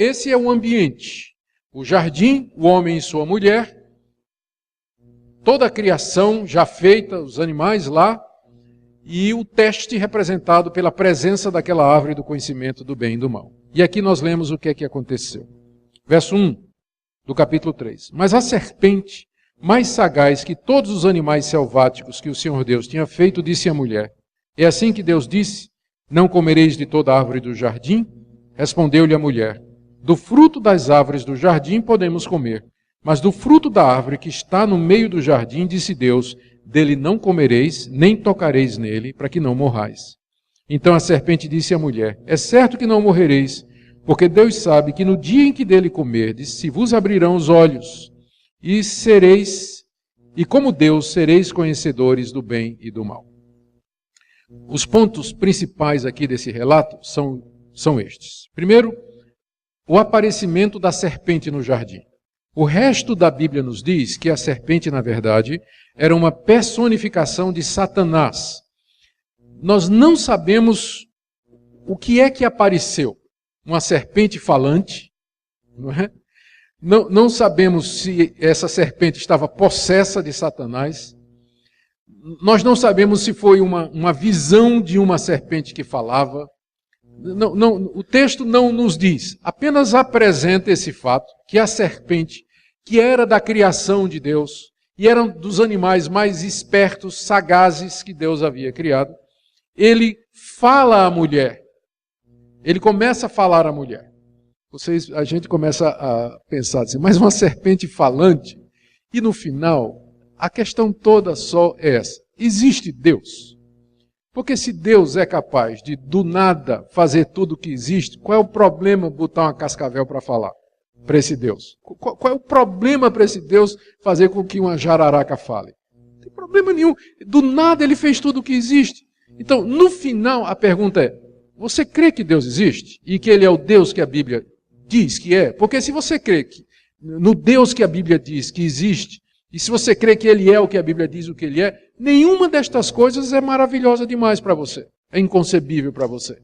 esse é o ambiente. O jardim, o homem e sua mulher, toda a criação já feita, os animais lá, e o teste representado pela presença daquela árvore do conhecimento do bem e do mal. E aqui nós lemos o que é que aconteceu. Verso 1 do capítulo 3. Mas a serpente, mais sagaz que todos os animais selváticos que o Senhor Deus tinha feito, disse à mulher: é assim que Deus disse: não comereis de toda árvore do jardim? Respondeu-lhe a mulher: do fruto das árvores do jardim podemos comer, mas do fruto da árvore que está no meio do jardim, disse Deus: dele não comereis, nem tocareis nele, para que não morrais. Então a serpente disse à mulher: é certo que não morrereis, porque Deus sabe que no dia em que dele comerdes, se vos abrirão os olhos, e como Deus sereis conhecedores do bem e do mal. Os pontos principais aqui desse relato são estes. Primeiro, o aparecimento da serpente no jardim. O resto da Bíblia nos diz que a serpente, na verdade, era uma personificação de Satanás. Nós não sabemos o que é que apareceu. Uma serpente falante, não é? Não sabemos se essa serpente estava possessa de Satanás. Nós não sabemos se foi uma visão de uma serpente que falava. O texto não nos diz, apenas apresenta esse fato, que a serpente, que era da criação de Deus, e era um dos animais mais espertos, sagazes que Deus havia criado, ele fala à mulher. Ele começa a falar à mulher. A gente começa a pensar assim, mas uma serpente falante? E no final, a questão toda só é essa: existe Deus? Porque se Deus é capaz de, do nada, fazer tudo o que existe, qual é o problema botar uma cascavel para falar para esse Deus? Qual é o problema para esse Deus fazer com que uma jararaca fale? Não tem problema nenhum. Do nada ele fez tudo o que existe. Então, no final, a pergunta é: você crê que Deus existe? E que Ele é o Deus que a Bíblia diz que é? Porque se você crê no Deus que a Bíblia diz que existe, e se você crê que Ele é o que a Bíblia diz o que Ele é, nenhuma destas coisas é maravilhosa demais para você. É inconcebível para você.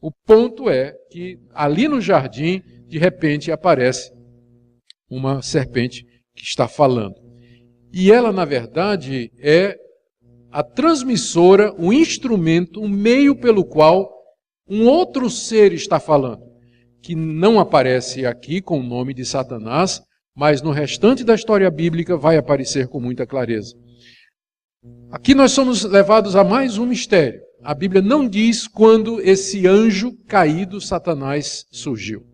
O ponto é que ali no jardim, de repente, aparece uma serpente que está falando. E ela, na verdade, é a transmissora, o instrumento, o meio pelo qual um outro ser está falando, que não aparece aqui com o nome de Satanás, mas no restante da história bíblica vai aparecer com muita clareza. Aqui nós somos levados a mais um mistério. A Bíblia não diz quando esse anjo caído, Satanás, surgiu.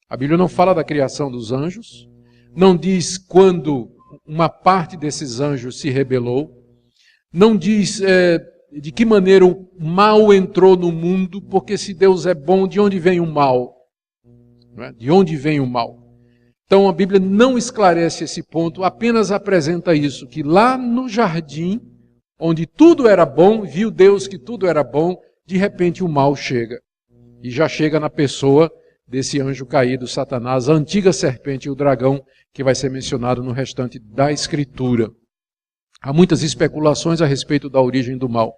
A Bíblia não fala da criação dos anjos, não diz quando uma parte desses anjos se rebelou, não diz de que maneira o mal entrou no mundo, porque se Deus é bom, de onde vem o mal? Não é? De onde vem o mal? Então a Bíblia não esclarece esse ponto, apenas apresenta isso, que lá no jardim, onde tudo era bom, viu Deus que tudo era bom, de repente o mal chega. E já chega na pessoa desse anjo caído, Satanás, a antiga serpente e o dragão, que vai ser mencionado no restante da Escritura. Há muitas especulações a respeito da origem do mal.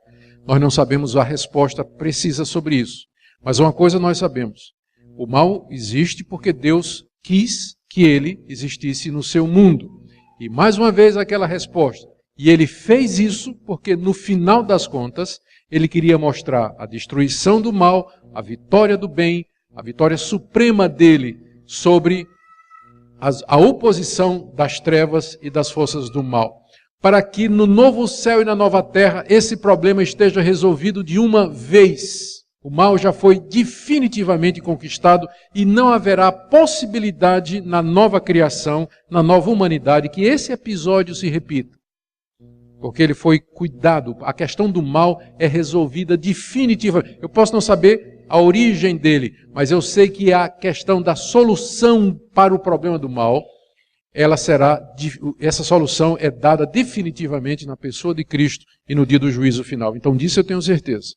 Nós não sabemos a resposta precisa sobre isso. Mas uma coisa nós sabemos: o mal existe porque Deus quis que ele existisse no seu mundo. E mais uma vez aquela resposta: e ele fez isso porque no final das contas ele queria mostrar a destruição do mal, a vitória do bem, a vitória suprema dele sobre a oposição das trevas e das forças do mal. Para que no novo céu e na nova terra esse problema esteja resolvido de uma vez. O mal já foi definitivamente conquistado e não haverá possibilidade na nova criação, na nova humanidade, que esse episódio se repita. Porque ele foi cuidado, a questão do mal é resolvida definitivamente. Eu posso não saber a origem dele, mas eu sei que a questão da solução para o problema do mal, essa solução é dada definitivamente na pessoa de Cristo e no dia do juízo final. Então disso eu tenho certeza.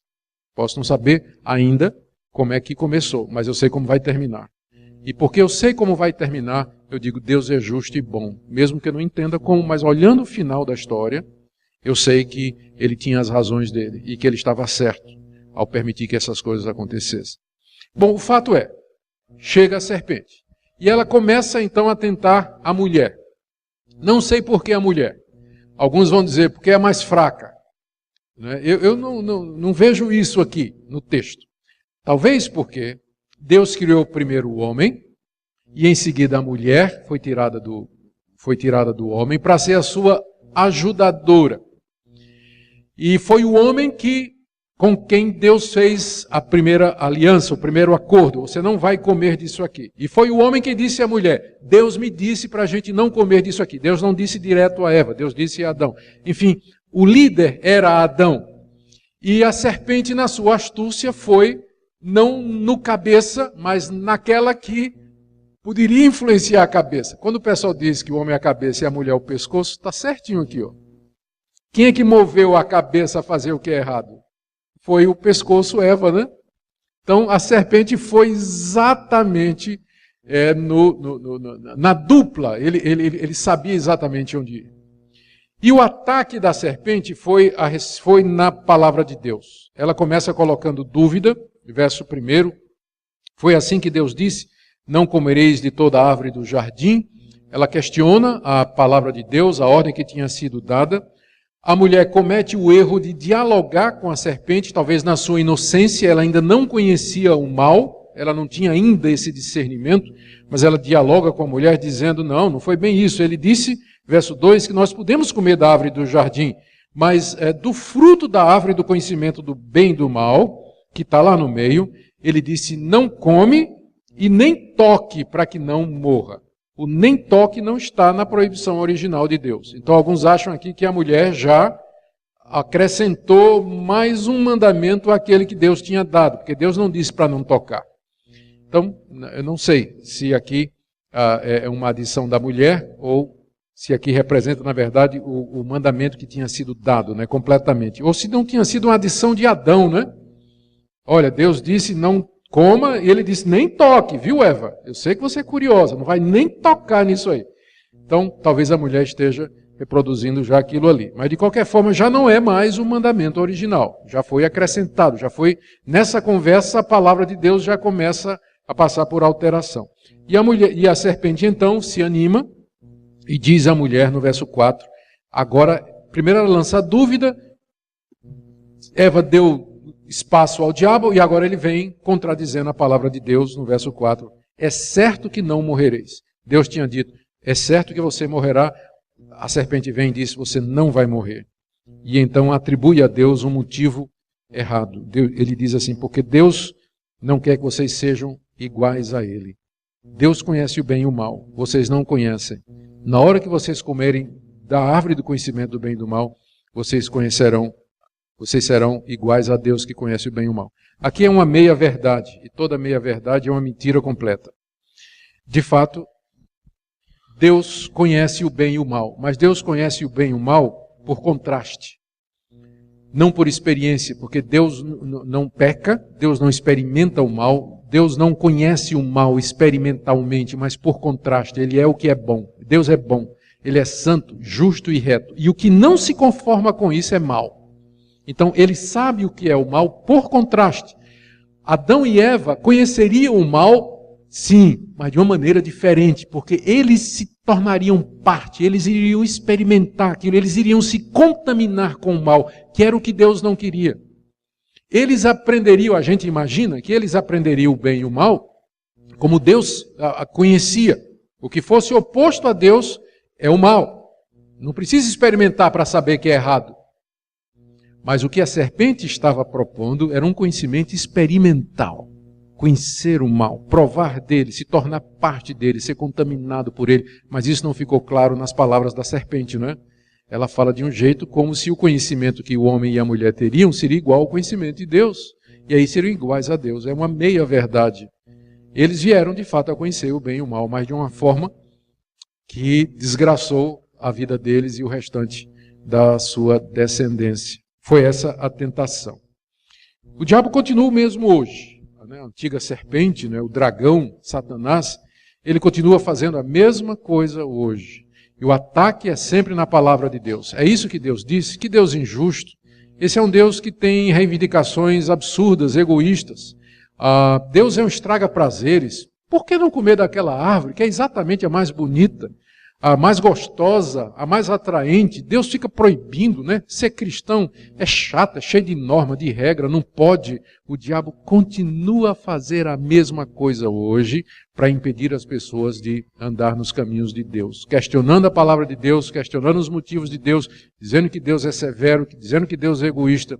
Posso não saber ainda como é que começou, mas eu sei como vai terminar. E porque eu sei como vai terminar, eu digo: Deus é justo e bom. Mesmo que eu não entenda como, mas olhando o final da história, eu sei que ele tinha as razões dele e que ele estava certo ao permitir que essas coisas acontecessem. Bom, o fato é, chega a serpente. E ela começa então a tentar a mulher. Não sei por que a mulher. Alguns vão dizer porque é mais fraca. Eu não vejo isso aqui no texto. Talvez porque Deus criou primeiro o homem e em seguida a mulher foi tirada do homem para ser a sua ajudadora. E foi o homem com quem Deus fez a primeira aliança, o primeiro acordo. Você não vai comer disso aqui. E foi o homem que disse à mulher, Deus me disse para a gente não comer disso aqui. Deus não disse direto a Eva, Deus disse a Adão. Enfim, o líder era Adão. E a serpente, na sua astúcia, foi não no cabeça, mas naquela que poderia influenciar a cabeça. Quando o pessoal diz que o homem é a cabeça e a mulher é o pescoço, está certinho aqui, ó. Quem é que moveu a cabeça a fazer o que é errado? Foi o pescoço Eva, né? Então a serpente foi exatamente na dupla, ele sabia exatamente onde ir. E o ataque da serpente foi na palavra de Deus. Ela começa colocando dúvida, verso 1. Foi assim que Deus disse, não comereis de toda a árvore do jardim. Ela questiona a palavra de Deus, a ordem que tinha sido dada. A mulher comete o erro de dialogar com a serpente, talvez na sua inocência, ela ainda não conhecia o mal, ela não tinha ainda esse discernimento, mas ela dialoga com a mulher dizendo, não foi bem isso. Ele disse, verso 2, que nós podemos comer da árvore do jardim, mas do fruto da árvore do conhecimento do bem e do mal, que está lá no meio, ele disse, não come e nem toque para que não morra. O nem toque não está na proibição original de Deus. Então alguns acham aqui que a mulher já acrescentou mais um mandamento àquele que Deus tinha dado, porque Deus não disse para não tocar. Então, eu não sei se aqui é uma adição da mulher ou se aqui representa, na verdade, o mandamento que tinha sido dado, né, completamente. Ou se não tinha sido uma adição de Adão, né? Olha, Deus disse não coma, e ele disse, nem toque, viu, Eva? Eu sei que você é curiosa, não vai nem tocar nisso aí. Então, talvez a mulher esteja reproduzindo já aquilo ali. Mas, de qualquer forma, já não é mais o mandamento original. Já foi acrescentado, nessa conversa, a palavra de Deus já começa a passar por alteração. E a serpente, então, se anima e diz à mulher, no verso 4, agora, primeiro ela lança a dúvida, Eva deu espaço ao diabo, e agora ele vem contradizendo a palavra de Deus no verso 4. É certo que não morrereis. Deus tinha dito, é certo que você morrerá. A serpente vem e diz, você não vai morrer. E então atribui a Deus um motivo errado. Ele diz assim, porque Deus não quer que vocês sejam iguais a Ele. Deus conhece o bem e o mal, vocês não conhecem. Na hora que vocês comerem da árvore do conhecimento do bem e do mal, vocês serão iguais a Deus que conhece o bem e o mal. Aqui é uma meia-verdade, e toda meia-verdade é uma mentira completa. De fato, Deus conhece o bem e o mal, mas Deus conhece o bem e o mal por contraste. Não por experiência, porque Deus não peca, Deus não experimenta o mal, Deus não conhece o mal experimentalmente, mas por contraste, Ele é o que é bom. Deus é bom, Ele é santo, justo e reto. E o que não se conforma com isso é mal. Então, ele sabe o que é o mal por contraste. Adão e Eva conheceriam o mal, sim, mas de uma maneira diferente, porque eles se tornariam parte, eles iriam experimentar aquilo, eles iriam se contaminar com o mal, que era o que Deus não queria. Eles aprenderiam, a gente imagina que eles aprenderiam o bem e o mal, como Deus a conhecia. O que fosse oposto a Deus é o mal. Não precisa experimentar para saber que é errado. Mas o que a serpente estava propondo era um conhecimento experimental. Conhecer o mal, provar dele, se tornar parte dele, ser contaminado por ele. Mas isso não ficou claro nas palavras da serpente, não é? Ela fala de um jeito como se o conhecimento que o homem e a mulher teriam seria igual ao conhecimento de Deus. E aí seriam iguais a Deus. É uma meia-verdade. Eles vieram, de fato, a conhecer o bem e o mal, mas de uma forma que desgraçou a vida deles e o restante da sua descendência. Foi essa a tentação. O diabo continua o mesmo hoje. A antiga serpente, o dragão, Satanás, ele continua fazendo a mesma coisa hoje. E o ataque é sempre na palavra de Deus. É isso que Deus disse. Que Deus injusto. Esse é um Deus que tem reivindicações absurdas, egoístas. Deus é um estraga-prazeres. Por que não comer daquela árvore, que é exatamente a mais bonita, a mais gostosa, a mais atraente? Deus fica proibindo, né? Ser cristão é chato, é cheio de norma, de regra, não pode. O diabo continua a fazer a mesma coisa hoje para impedir as pessoas de andar nos caminhos de Deus. Questionando a palavra de Deus, questionando os motivos de Deus, dizendo que Deus é severo, dizendo que Deus é egoísta.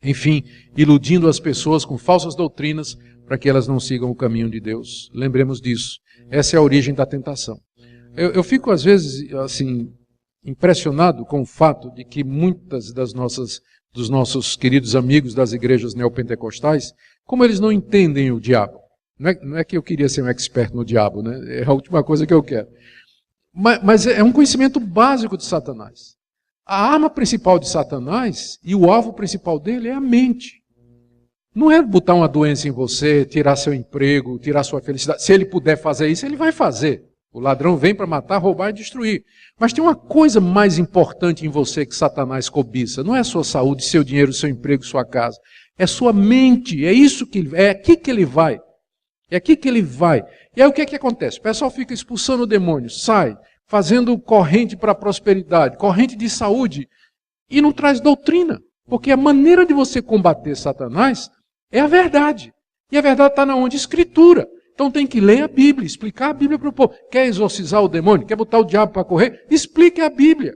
Enfim, iludindo as pessoas com falsas doutrinas para que elas não sigam o caminho de Deus. Lembremos disso. Essa é a origem da tentação. Eu fico, às vezes, assim, impressionado com o fato de que muitas dos nossos queridos amigos das igrejas neopentecostais, como eles não entendem o diabo. Não é que eu queria ser um expert no diabo, né? É a última coisa que eu quero. Mas é um conhecimento básico de Satanás. A arma principal de Satanás e o alvo principal dele é a mente. Não é botar uma doença em você, tirar seu emprego, tirar sua felicidade. Se ele puder fazer isso, ele vai fazer. O ladrão vem para matar, roubar e destruir. Mas tem uma coisa mais importante em você que Satanás cobiça. Não é a sua saúde, seu dinheiro, seu emprego, sua casa. É sua mente. É isso que é aqui que ele vai. É aqui que ele vai. E aí o que é que acontece? O pessoal fica expulsando o demônio, sai, fazendo corrente para a prosperidade, corrente de saúde, e não traz doutrina. Porque a maneira de você combater Satanás é a verdade. E a verdade está na onde? Escritura. Então tem que ler a Bíblia, explicar a Bíblia para o povo. Quer exorcizar o demônio? Quer botar o diabo para correr? Explique a Bíblia.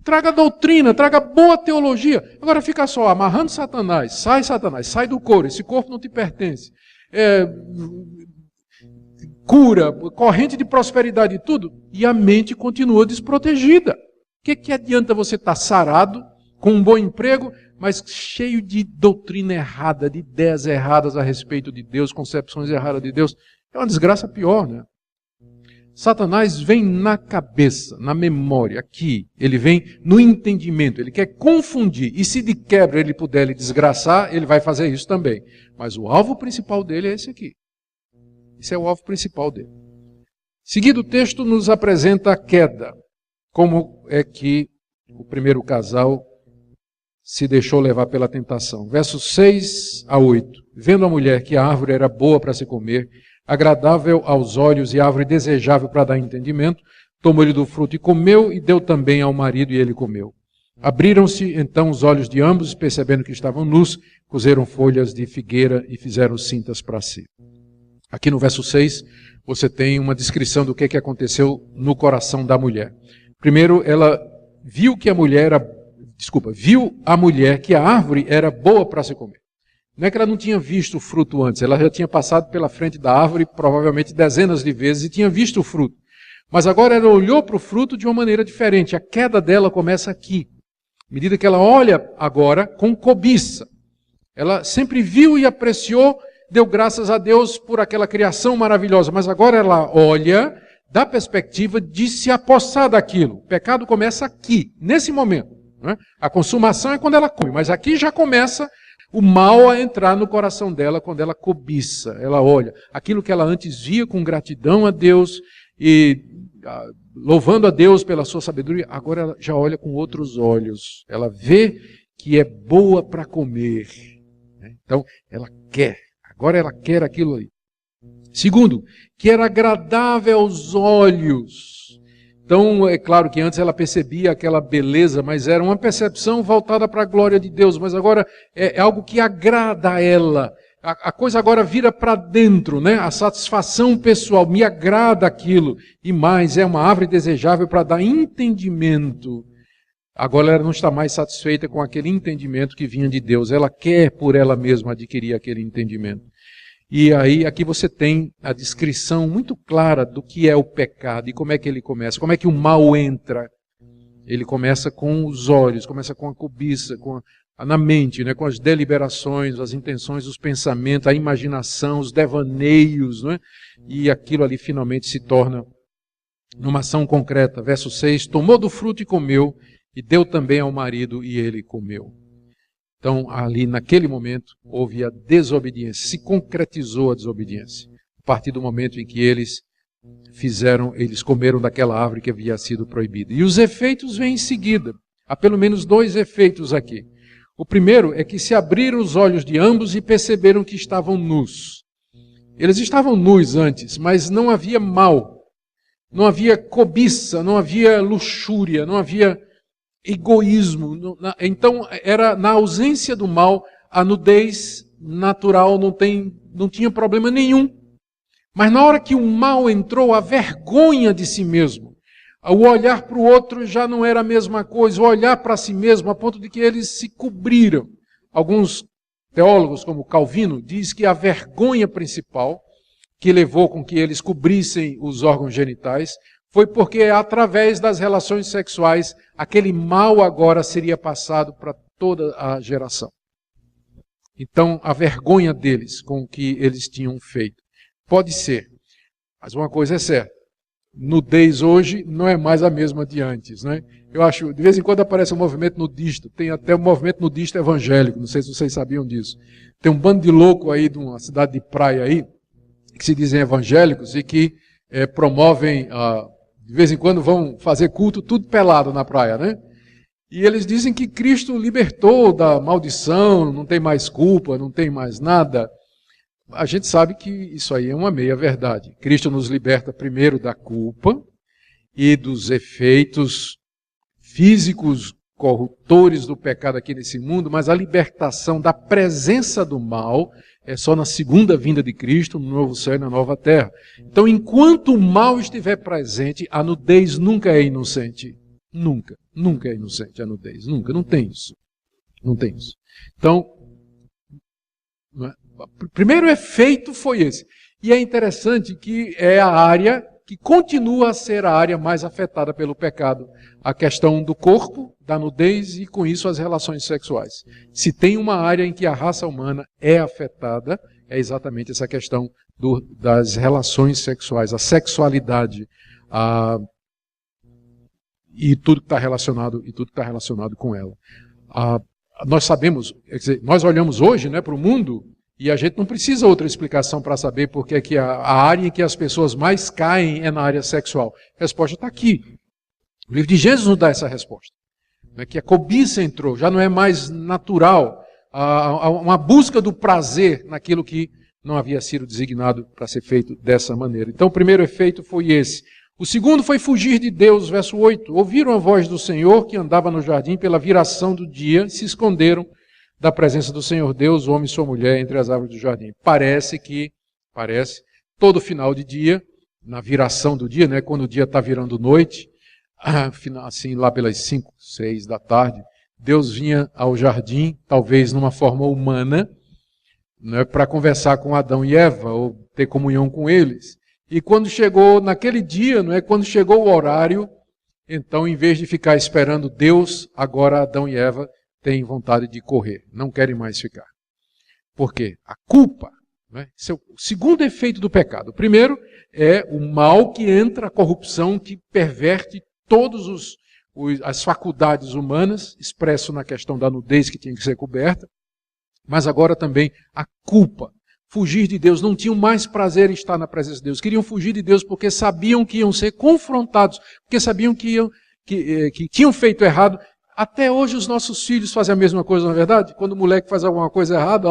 Traga doutrina, traga boa teologia. Agora fica só amarrando Satanás, sai do corpo, esse corpo não te pertence. Cura, corrente de prosperidade e tudo, e a mente continua desprotegida. O que adianta você estar sarado, com um bom emprego, mas cheio de doutrina errada, de ideias erradas a respeito de Deus, concepções erradas de Deus? É uma desgraça pior, né? Satanás vem na cabeça, na memória, aqui. Ele vem no entendimento, ele quer confundir. E se de quebra ele puder lhe desgraçar, ele vai fazer isso também. Mas o alvo principal dele é esse aqui. Esse é o alvo principal dele. Seguido, o texto nos apresenta a queda. Como é que o primeiro casal se deixou levar pela tentação. Versos 6 a 8. Vendo a mulher que a árvore era boa para se comer, agradável aos olhos e árvore desejável para dar entendimento, tomou-lhe do fruto e comeu, e deu também ao marido, e ele comeu. Abriram-se então os olhos de ambos, percebendo que estavam nus, cozeram folhas de figueira e fizeram cintas para si. Aqui no verso 6, você tem uma descrição do que aconteceu no coração da mulher. Primeiro, ela viu a mulher que a árvore era boa para se comer. Não é que ela não tinha visto o fruto antes, ela já tinha passado pela frente da árvore provavelmente dezenas de vezes e tinha visto o fruto. Mas agora ela olhou para o fruto de uma maneira diferente. A queda dela começa aqui. À medida que ela olha agora com cobiça. Ela sempre viu e apreciou, deu graças a Deus por aquela criação maravilhosa, mas agora ela olha da perspectiva de se apossar daquilo. O pecado começa aqui, nesse momento. A consumação é quando ela come, mas aqui já começa o mal a entrar no coração dela quando ela cobiça. Ela olha aquilo que ela antes via com gratidão a Deus e louvando a Deus pela sua sabedoria, agora ela já olha com outros olhos. Ela vê que é boa para comer. Então ela quer, agora ela quer aquilo ali. Segundo, que era agradável aos olhos. Então, é claro que antes ela percebia aquela beleza, mas era uma percepção voltada para a glória de Deus. Mas agora é algo que agrada a ela. A coisa agora vira para dentro, né? A satisfação pessoal, me agrada aquilo. E mais, é uma árvore desejável para dar entendimento. Agora ela não está mais satisfeita com aquele entendimento que vinha de Deus. Ela quer por ela mesma adquirir aquele entendimento. E aí, aqui você tem a descrição muito clara do que é o pecado e como é que ele começa, como é que o mal entra. Ele começa com os olhos, começa com a cobiça, na mente, né, com as deliberações, as intenções, os pensamentos, a imaginação, os devaneios, né, e aquilo ali finalmente se torna numa ação concreta. Verso 6, tomou do fruto e comeu, e deu também ao marido, e ele comeu. Então, ali naquele momento, houve a desobediência, se concretizou a desobediência. A partir do momento em que eles comeram daquela árvore que havia sido proibida. E os efeitos vêm em seguida. Há pelo menos 2 efeitos aqui. O primeiro é que se abriram os olhos de ambos e perceberam que estavam nus. Eles estavam nus antes, mas não havia mal, não havia cobiça, não havia luxúria, não havia egoísmo. Então, era na ausência do mal, a nudez natural não tinha problema nenhum. Mas na hora que o mal entrou, a vergonha de si mesmo, o olhar para o outro já não era a mesma coisa, o olhar para si mesmo, a ponto de que eles se cobriram. Alguns teólogos, como Calvino, diz que a vergonha principal que levou com que eles cobrissem os órgãos genitais foi porque, através das relações sexuais, aquele mal agora seria passado para toda a geração. Então, a vergonha deles com o que eles tinham feito. Pode ser, mas uma coisa é certa. Nudez hoje não é mais a mesma de antes, né? Eu acho, de vez em quando aparece um movimento nudista, tem até um movimento nudista evangélico, não sei se vocês sabiam disso. Tem um bando de louco aí de uma cidade de praia aí, que se dizem evangélicos e que promovem, de vez em quando vão fazer culto tudo pelado na praia, né? E eles dizem que Cristo libertou da maldição, não tem mais culpa, não tem mais nada. A gente sabe que isso aí é uma meia-verdade. Cristo nos liberta primeiro da culpa e dos efeitos físicos corruptores do pecado aqui nesse mundo, mas a libertação da presença do mal é só na segunda vinda de Cristo, no novo céu e na nova terra. Então, enquanto o mal estiver presente, a nudez nunca é inocente. Nunca. Nunca é inocente a nudez. Nunca. Não tem isso. Não tem isso. Então, o primeiro efeito foi esse. E é interessante que é a área que continua a ser a área mais afetada pelo pecado. A questão do corpo, da nudez e, com isso, as relações sexuais. Se tem uma área em que a raça humana é afetada, é exatamente essa questão das relações sexuais, a sexualidade, e tudo que está relacionado com ela. Nós sabemos, quer dizer, nós olhamos hoje, né, para o mundo. E a gente não precisa outra explicação para saber porque é que a área em que as pessoas mais caem é na área sexual. A resposta está aqui. O livro de Gênesis nos dá essa resposta. Que a cobiça entrou, já não é mais natural. Uma busca do prazer naquilo que não havia sido designado para ser feito dessa maneira. Então o primeiro efeito foi esse. O segundo foi fugir de Deus, verso 8. Ouviram a voz do Senhor que andava no jardim pela viração do dia, se esconderam da presença do Senhor Deus, o homem e sua mulher, entre as árvores do jardim. Parece, todo final de dia, na viração do dia, né, quando o dia está virando noite, assim lá pelas 5, 6 da tarde, Deus vinha ao jardim, talvez numa forma humana, né, para conversar com Adão e Eva, ou ter comunhão com eles. E quando chegou naquele dia, quando chegou o horário, então, em vez de ficar esperando Deus, agora Adão e Eva têm vontade de correr, não querem mais ficar. Por quê? A culpa, esse é o segundo efeito do pecado. O primeiro é o mal que entra, a corrupção que perverte todas as faculdades humanas, expresso na questão da nudez que tinha que ser coberta, mas agora também a culpa. Fugir de Deus, não tinham mais prazer em estar na presença de Deus, queriam fugir de Deus porque sabiam que iam ser confrontados, porque sabiam que tinham feito errado. Até hoje os nossos filhos fazem a mesma coisa, não é verdade? Quando o moleque faz alguma coisa errada,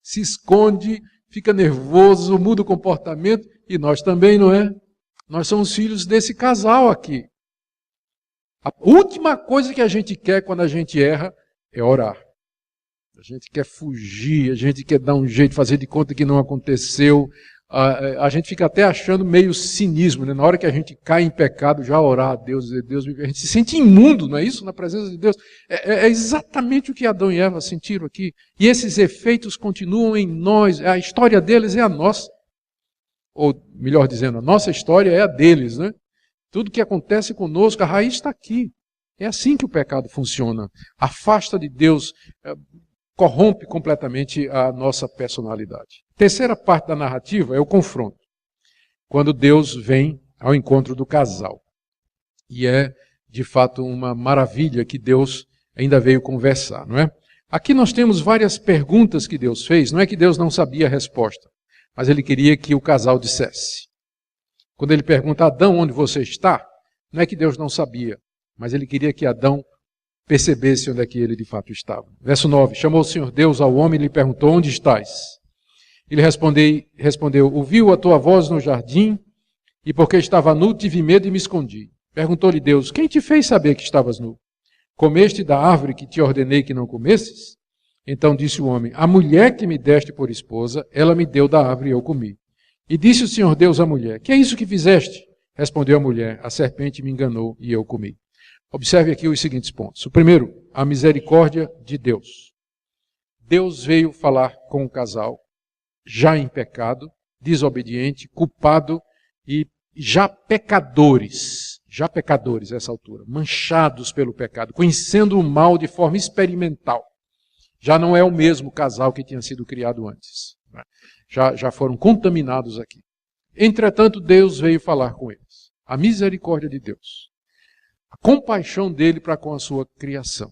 se esconde, fica nervoso, muda o comportamento, e nós também, não é? Nós somos filhos desse casal aqui. A última coisa que a gente quer quando a gente erra é orar. A gente quer fugir, a gente quer dar um jeito, fazer de conta que não aconteceu. A gente fica até achando meio cinismo, né? Na hora que a gente cai em pecado, já orar a Deus, dizer, Deus, a gente se sente imundo, não é isso? Na presença de Deus. É exatamente o que Adão e Eva sentiram aqui. E esses efeitos continuam em nós. A história deles é a nossa. Ou, melhor dizendo, a nossa história é a deles, né? Tudo que acontece conosco, a raiz está aqui. É assim que o pecado funciona. Afasta de Deus, corrompe completamente a nossa personalidade. Terceira parte da narrativa é o confronto. Quando Deus vem ao encontro do casal. E é, de fato, uma maravilha que Deus ainda veio conversar, não é? Aqui nós temos várias perguntas que Deus fez. Não é que Deus não sabia a resposta, mas Ele queria que o casal dissesse. Quando Ele pergunta, Adão, onde você está? Não é que Deus não sabia, mas Ele queria que Adão percebesse onde é que ele de fato estava. Verso 9, chamou o Senhor Deus ao homem e lhe perguntou, onde estás? Ele respondeu, ouviu a tua voz no jardim, e porque estava nu, tive medo e me escondi. Perguntou-lhe Deus, quem te fez saber que estavas nu? Comeste da árvore que te ordenei que não comesses? Então disse o homem, a mulher que me deste por esposa, ela me deu da árvore e eu comi. E disse o Senhor Deus à mulher, que é isso que fizeste? Respondeu a mulher, a serpente me enganou e eu comi. Observe aqui os seguintes pontos. O primeiro, a misericórdia de Deus. Deus veio falar com o casal, já em pecado, desobediente, culpado e já pecadores a essa altura, manchados pelo pecado, conhecendo o mal de forma experimental. Já não é o mesmo casal que tinha sido criado antes. Já foram contaminados aqui. Entretanto, Deus veio falar com eles. A misericórdia de Deus. A compaixão dele para com a sua criação.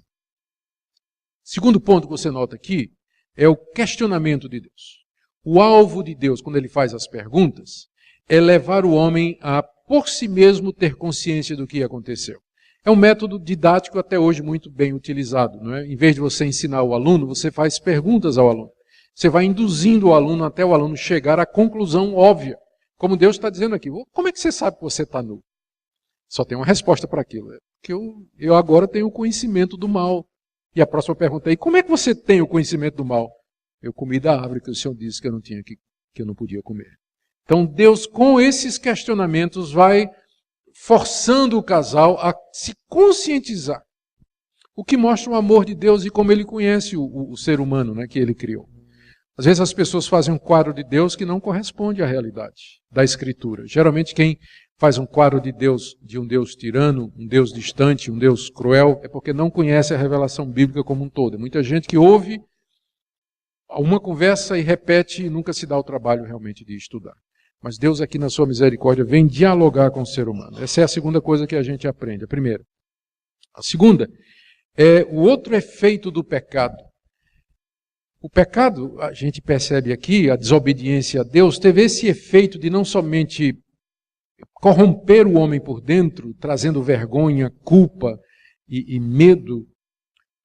Segundo ponto que você nota aqui é o questionamento de Deus. O alvo de Deus, quando ele faz as perguntas, é levar o homem a, por si mesmo, ter consciência do que aconteceu. É um método didático até hoje muito bem utilizado, não é? Em vez de você ensinar o aluno, você faz perguntas ao aluno. Você vai induzindo o aluno até o aluno chegar à conclusão óbvia. Como Deus está dizendo aqui, como é que você sabe que você está nu? Só tem uma resposta para aquilo. É porque eu agora tenho o conhecimento do mal. E a próxima pergunta é, como é que você tem o conhecimento do mal? Eu comi da árvore que o Senhor disse que eu não podia comer. Então Deus, com esses questionamentos, vai forçando o casal a se conscientizar. O que mostra o amor de Deus e como ele conhece o ser humano, né, que ele criou. Às vezes as pessoas fazem um quadro de Deus que não corresponde à realidade da Escritura. Geralmente quem faz um quadro de Deus, de um Deus tirano, um Deus distante, um Deus cruel, é porque não conhece a revelação bíblica como um todo. É muita gente que ouve uma conversa e repete e nunca se dá o trabalho realmente de estudar. Mas Deus aqui na sua misericórdia vem dialogar com o ser humano. Essa é a segunda coisa que a gente aprende. A primeira. A segunda é o outro efeito do pecado. O pecado, a gente percebe aqui, a desobediência a Deus, teve esse efeito de não somente corromper o homem por dentro, trazendo vergonha, culpa e medo,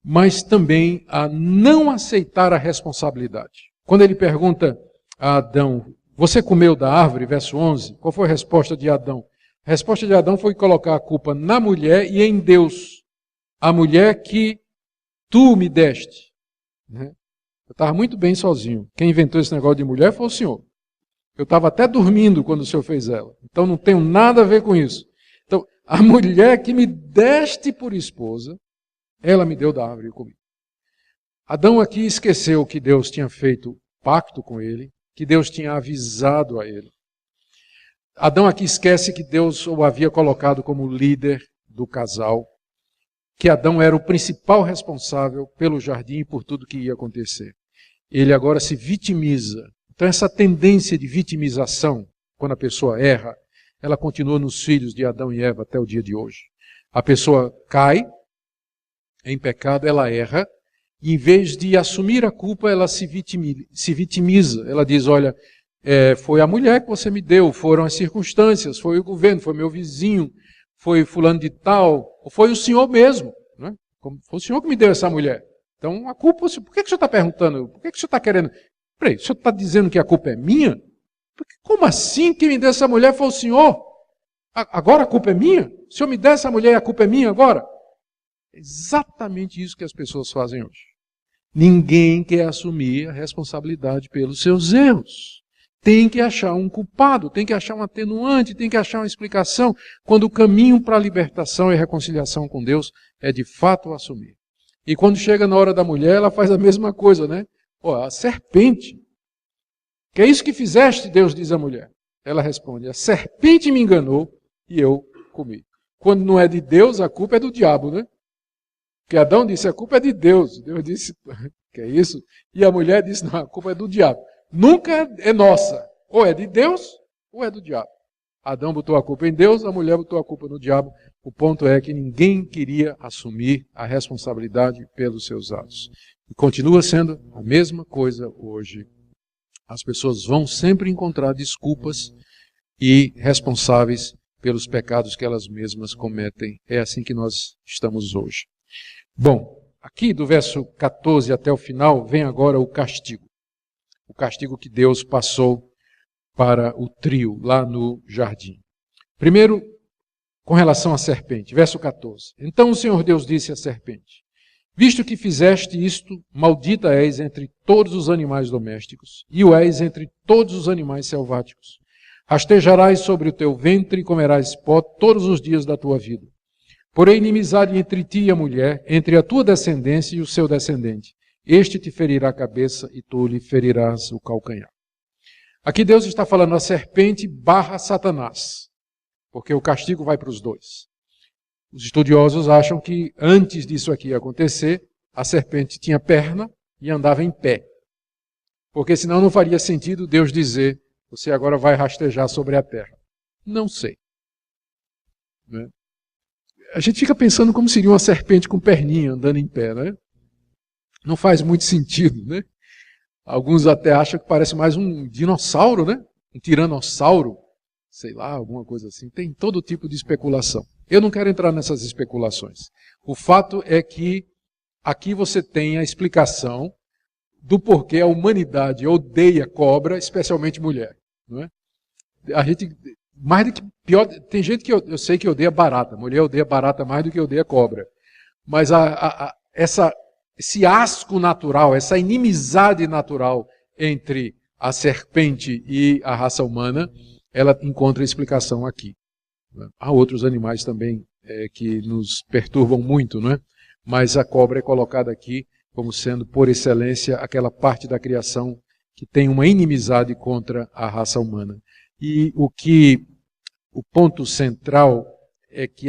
mas também a não aceitar a responsabilidade. Quando ele pergunta a Adão, você comeu da árvore, verso 11, qual foi a resposta de Adão? A resposta de Adão foi colocar a culpa na mulher e em Deus. A mulher que tu me deste. Eu estava muito bem sozinho. Quem inventou esse negócio de mulher foi o Senhor. Eu estava até dormindo quando o Senhor fez ela. Então não tenho nada a ver com isso. Então, a mulher que me deste por esposa, ela me deu da árvore e eu comi. Adão aqui esqueceu que Deus tinha feito pacto com ele, que Deus tinha avisado a ele. Adão aqui esquece que Deus o havia colocado como líder do casal, que Adão era o principal responsável pelo jardim e por tudo que ia acontecer. Ele agora se vitimiza. Então essa tendência de vitimização, quando a pessoa erra, ela continua nos filhos de Adão e Eva até o dia de hoje. A pessoa cai em pecado, ela erra, e em vez de assumir a culpa, ela se vitimiza. Ela diz, olha, foi a mulher que você me deu, foram as circunstâncias, foi o governo, foi meu vizinho, foi fulano de tal, ou foi o senhor mesmo. Né? Foi o senhor que me deu essa mulher. Então a culpa, por que o senhor está perguntando? Por que o senhor está querendo? Peraí, o senhor está dizendo que a culpa é minha? Como assim quem me deu essa mulher foi o senhor? Agora a culpa é minha? O senhor me deu essa mulher e a culpa é minha agora? É exatamente isso que as pessoas fazem hoje. Ninguém quer assumir a responsabilidade pelos seus erros. Tem que achar um culpado, tem que achar um atenuante, tem que achar uma explicação, quando o caminho para a libertação e reconciliação com Deus é de fato assumir. E quando chega na hora da mulher, ela faz a mesma coisa, né? A serpente. Que é isso que fizeste, Deus diz à mulher. Ela responde, a serpente me enganou e eu comi. Quando não é de Deus, a culpa é do diabo, né? Porque Adão disse, a culpa é de Deus. Deus disse, que é isso? E a mulher disse, não, a culpa é do diabo. Nunca é nossa. Ou é de Deus, ou é do diabo. Adão botou a culpa em Deus, a mulher botou a culpa no diabo. O ponto é que ninguém queria assumir a responsabilidade pelos seus atos. E continua sendo a mesma coisa hoje. As pessoas vão sempre encontrar desculpas e responsáveis pelos pecados que elas mesmas cometem. É assim que nós estamos hoje. Bom, aqui do verso 14 até o final, vem agora o castigo. o castigo que Deus passou para o trio lá no jardim. Primeiro, com relação à serpente, verso 14. Então o Senhor Deus disse à serpente: visto que fizeste isto, maldita és entre todos os animais domésticos, e o és entre todos os animais selváticos. Rastejarás sobre o teu ventre e comerás pó todos os dias da tua vida. Porém, inimizade entre ti e a mulher, entre a tua descendência e o seu descendente. Este te ferirá a cabeça e tu lhe ferirás o calcanhar. Aqui Deus está falando a serpente barra Satanás, porque o castigo vai para os dois. Os estudiosos acham que antes disso aqui acontecer, a serpente tinha perna e andava em pé. Porque senão não faria sentido Deus dizer, você agora vai rastejar sobre a terra. Não sei. Né? A gente fica pensando como seria uma serpente com perninha andando em pé, né? Não faz muito sentido, né? Alguns até acham que parece mais um dinossauro, né? Um tiranossauro, sei lá, alguma coisa assim. Tem todo tipo de especulação. Eu não quero entrar nessas especulações. O fato é que aqui você tem a explicação do porquê a humanidade odeia cobra, especialmente mulher. Não é? A gente, mais do que pior, tem gente que eu sei que odeia barata. Mulher odeia barata mais do que odeia cobra. Mas esse asco natural, essa inimizade natural entre a serpente e a raça humana, ela encontra explicação aqui. Há outros animais também que nos perturbam muito, não é? Mas a cobra é colocada aqui como sendo, por excelência, aquela parte da criação que tem uma inimizade contra a raça humana. E o ponto central é que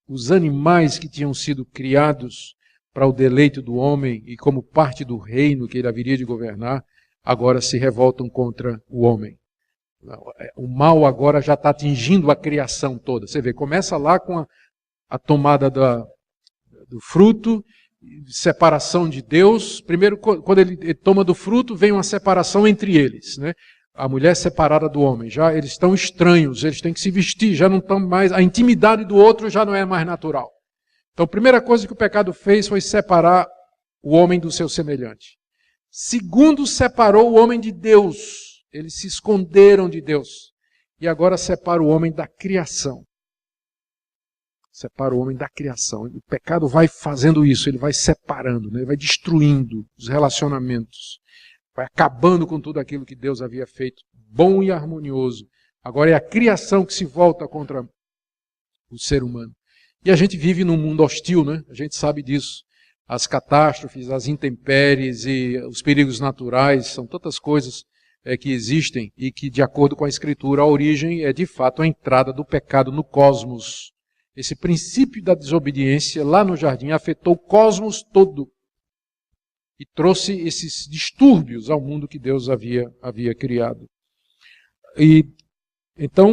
os animais que tinham sido criados para o deleite do homem e como parte do reino que ele haveria de governar, agora se revoltam contra o homem. O mal agora já está atingindo a criação toda. Você vê, começa lá com a tomada do fruto, separação de Deus. Primeiro, quando ele toma do fruto, vem uma separação entre eles, né? A mulher separada do homem. Já eles estão estranhos, eles têm que se vestir, já não estão mais. A intimidade do outro já não é mais natural. Então, a primeira coisa que o pecado fez foi separar o homem do seu semelhante. Segundo, separou o homem de Deus. Eles se esconderam de Deus. E agora separa o homem da criação. Separa o homem da criação. O pecado vai fazendo isso, ele vai separando, né? Ele vai destruindo os relacionamentos. Vai acabando com tudo aquilo que Deus havia feito, bom e harmonioso. Agora é a criação que se volta contra o ser humano. E a gente vive num mundo hostil, né? A gente sabe disso. As catástrofes, as intempéries e os perigos naturais, são tantas coisas que existem e que, de acordo com a Escritura, a origem é de fato a entrada do pecado no cosmos. Esse princípio da desobediência lá no jardim afetou o cosmos todo e trouxe esses distúrbios ao mundo que Deus havia criado. E então